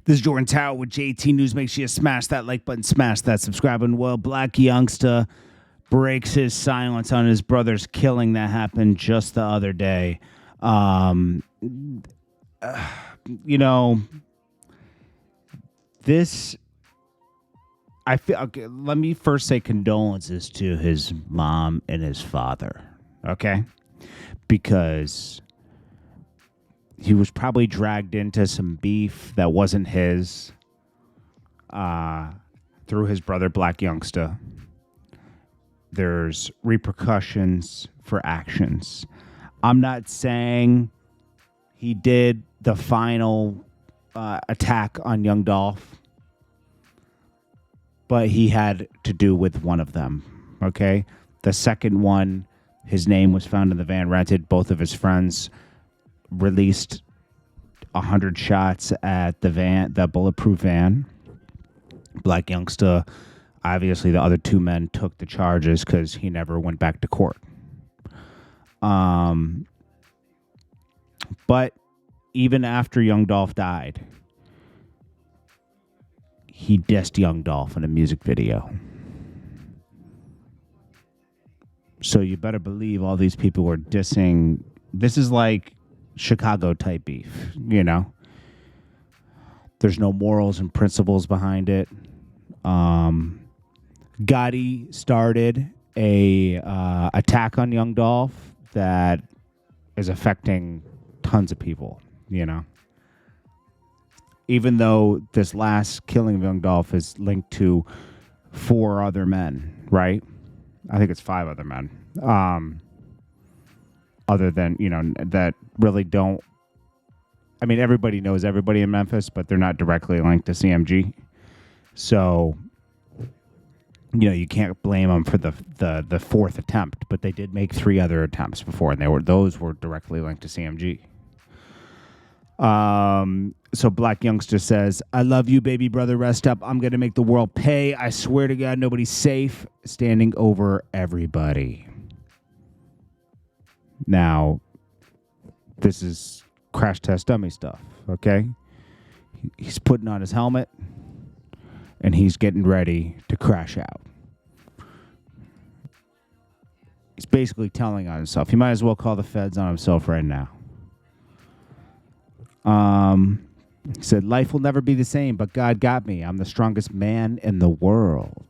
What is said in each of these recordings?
This is Jordan Tower with JT News. Make sure you smash that like button, smash that subscribe button. Well, Blac Youngsta breaks his silence on his brother's killing that happened just the other day. This, I feel, okay, let me first say condolences to his mom and his father, okay? Because he was probably dragged into some beef that wasn't his through his brother, Blac Youngsta. There's repercussions for actions. I'm not saying he did the final attack on Young Dolph, but he had to do with one of them, okay? The second one, his name was found in the van rented. Both of his friends released 100 shots at the bulletproof van. Blac Youngsta, obviously the other two men took the charges because he never went back to court. But even after Young Dolph died, he dissed Young Dolph in a music video. So you better believe all these people were dissing. This is like Chicago type beef, you know. There's no morals and principles behind it. Gotti started a attack on Young Dolph that is affecting tons of people, you know. Even though this last killing of Young Dolph is linked to 4 other men, right? I think it's 5 other men. Other than, you know, that really don't. I mean, everybody knows everybody in Memphis, but they're not directly linked to CMG. So, you know, you can't blame them for the 4th attempt, but they did make 3 other attempts before, and those were directly linked to CMG. So Blac Youngsta says, "I love you, baby brother. Rest up. I'm going to make the world pay. I swear to God, nobody's safe. Standing over everybody." Now, this is crash test dummy stuff, okay? He's putting on his helmet, and he's getting ready to crash out. He's basically telling on himself. He might as well call the feds on himself right now. He said, "Life will never be the same, but God got me. I'm the strongest man in the world.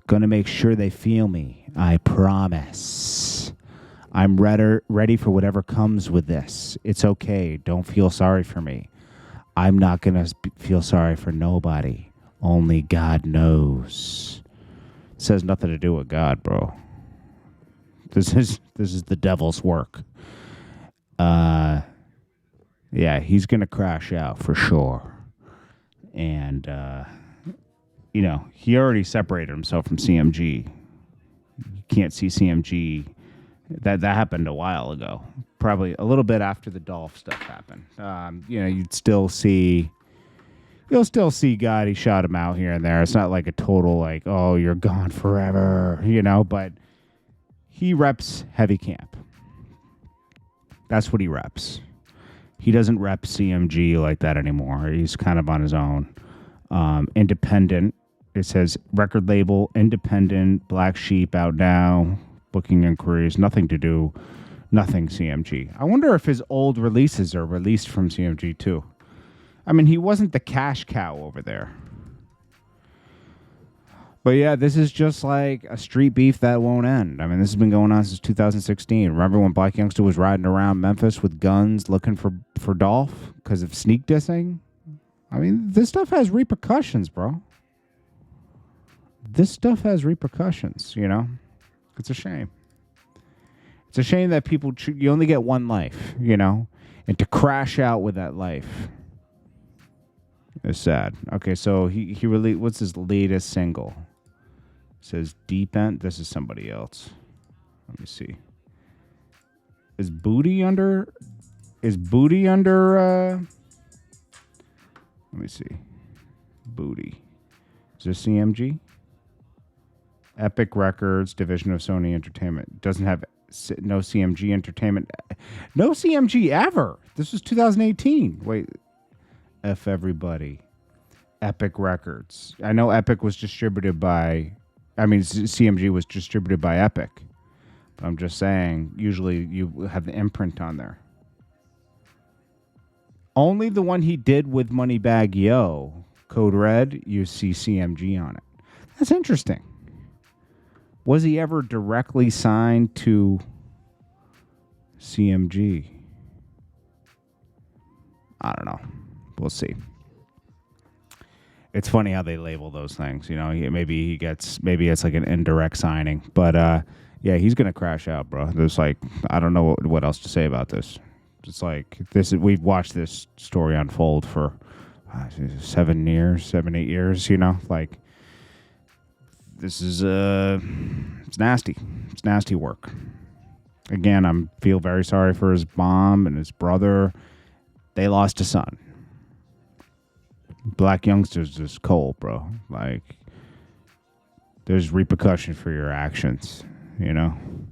Gonna make sure they feel me. I promise. I'm ready for whatever comes with this. It's okay. Don't feel sorry for me. I'm not gonna feel sorry for nobody. Only God knows." This has nothing to do with God, bro. This is the devil's work. Yeah, he's going to crash out for sure. And, you know, he already separated himself from CMG. You can't see CMG. That happened a while ago. Probably a little bit after the Dolph stuff happened. You know, you'll still see Gotti shot him out here and there. It's not like a total, like, oh, you're gone forever, you know, but he reps heavy camp. That's what he reps. He doesn't rep CMG like that anymore. He's kind of on his own. Independent. It says record label, independent, Black Sheep out now, booking inquiries, nothing CMG. I wonder if his old releases are released from CMG too. I mean, he wasn't the cash cow over there. But yeah, this is just like a street beef that won't end. I mean, this has been going on since 2016. Remember when Blac Youngsta was riding around Memphis with guns looking for Dolph because of sneak dissing? I mean, this stuff has repercussions, bro. This stuff has repercussions, you know? It's a shame. It's a shame that people, you only get one life, you know? And to crash out with that life is sad. Okay, so he released, what's his latest single? It says Deep End. This is somebody else. Let me see. Is Booty under? Let me see. Booty. Is this CMG? Epic Records, division of Sony Entertainment. Doesn't have no CMG Entertainment. No CMG ever. This was 2018. Wait. F everybody. Epic Records. I know Epic was distributed by, CMG was distributed by Epic. But I'm just saying, usually you have the imprint on there. Only the one he did with Moneybagg Yo, Code Red, you see CMG on it. That's interesting. Was he ever directly signed to CMG? I don't know. We'll see. It's funny how they label those things. Maybe it's like an indirect signing. But yeah, he's gonna crash out, bro. There's like, I don't know what else to say about this. It's like we've watched this story unfold for 7, 8 years. Like this is it's nasty. It's nasty work. Again, I feel very sorry for his mom and his brother. They lost a son. Blac Youngsta's just cold, bro. Like, there's repercussion for your actions, I'm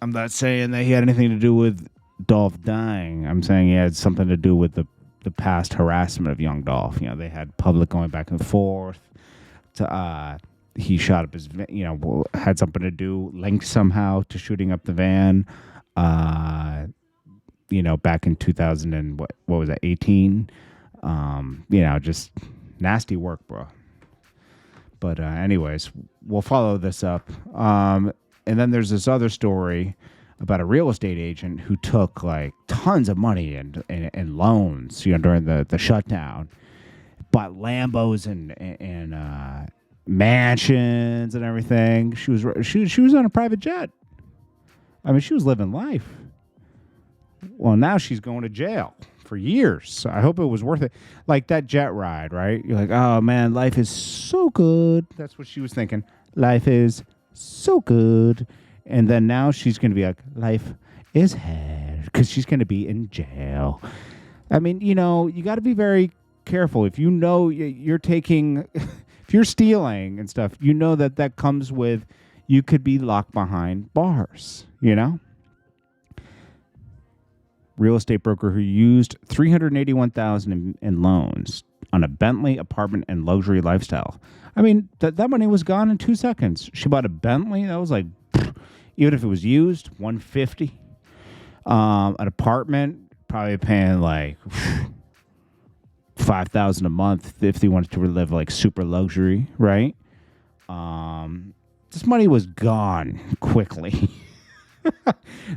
not saying that he had anything to do with Dolph dying. I'm saying he had something to do with the past harassment of young Dolph. They had public going back and forth. He shot up his, had something to do, linked somehow to shooting up the van. Back in 2000 and what was that, 18? Just nasty work, bro. But anyways, we'll follow this up. And then there's this other story about a real estate agent who took like tons of money and loans, during the shutdown, bought Lambos and mansions and everything. She was on a private jet. She was living life. Well, now she's going to jail for years. I hope it was worth it. Like that jet ride, right? You're like, oh man, life is so good. That's what she was thinking. Life is so good. And then now she's going to be like, life is hell, because she's going to be in jail. You got to be very careful. If you're taking, if you're stealing and stuff, that comes with, you could be locked behind bars, Real estate broker who used $381,000 in loans on a Bentley apartment and luxury lifestyle. That money was gone in 2 seconds. She bought a Bentley. That was like, even if it was used, $150. An apartment, probably paying like $5,000 a month if they wanted to live like super luxury, right? This money was gone quickly.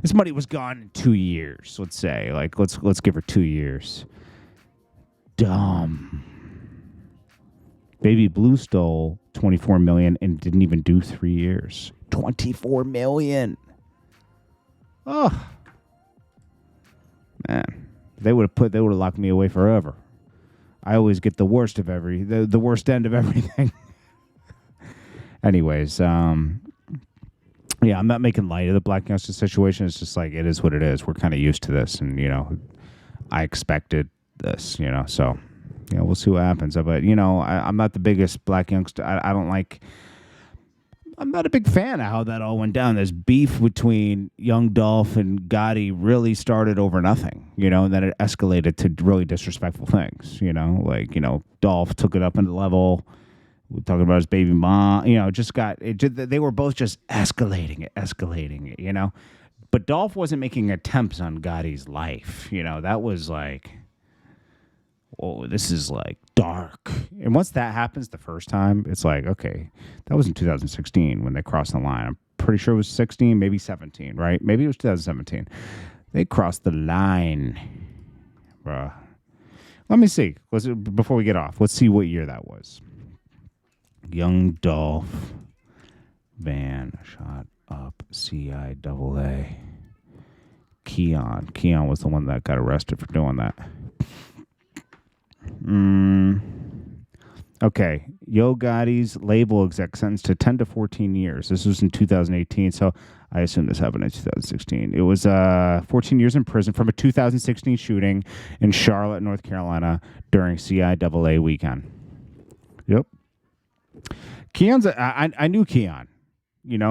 This money was gone in 2 years, let's say. Like, let's give her 2 years. Dumb. Baby Blue stole $24 million and didn't even do 3 years. $24 million. Oh, man, they would have locked me away forever. I always get the worst of the worst end of everything. Anyways, yeah, I'm not making light of the Blac Youngsta situation. It's just like, it is what it is. We're kind of used to this, and I expected this, so we'll see what happens. But I'm not the biggest Blac Youngsta. I'm not a big fan of how that all went down. This beef between young Dolph and Gotti really started over nothing, and then it escalated to really disrespectful things, Dolph took it up into level. We're talking about his baby mom, they were both just escalating it, But Dolph wasn't making attempts on Gotti's life, that was like, oh, this is like dark. And once that happens the first time, it's like, okay, that was in 2016 when they crossed the line. I'm pretty sure it was 16, maybe 17, right? Maybe it was 2017. They crossed the line, bruh. Let me see. Before we get off, let's see what year that was. Young Dolph van shot up CIA. Keon was the one that got arrested for doing that. Okay. Yo Gotti's label exec sentenced to 10 to 14 years. This was in 2018, so I assume this happened in 2016. It was 14 years in prison from a 2016 shooting in Charlotte, North Carolina during CIA weekend. Yep. Keon's I knew Keon,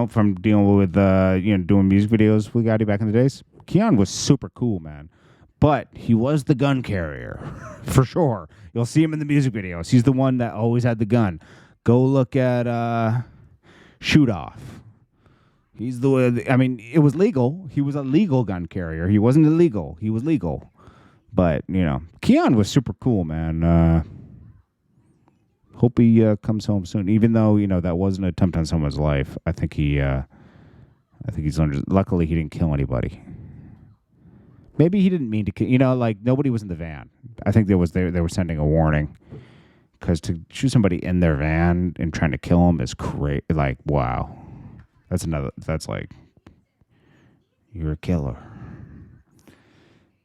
from dealing with doing music videos with Gotti back in the days. Keon was super cool, man. But he was the gun carrier, for sure. You'll see him in the music videos. He's the one that always had the gun. Go look at Shoot Off. He's the one. I mean, it was legal. He was a legal gun carrier. He wasn't illegal. He was legal. But, you know, Keon was super cool, man. Hope he comes home soon. Even though, you know, that was an attempt on someone's life. I think he's learned. Luckily, he didn't kill anybody. Maybe he didn't mean to kill. You know, like, nobody was in the van. I think they were sending a warning. Because to shoot somebody in their van and trying to kill them is crazy. Like, wow. That's like, you're a killer.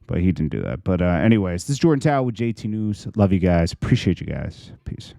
But he didn't do that. But anyways, this is Jordan Tower with JT News. Love you guys. Appreciate you guys. Peace.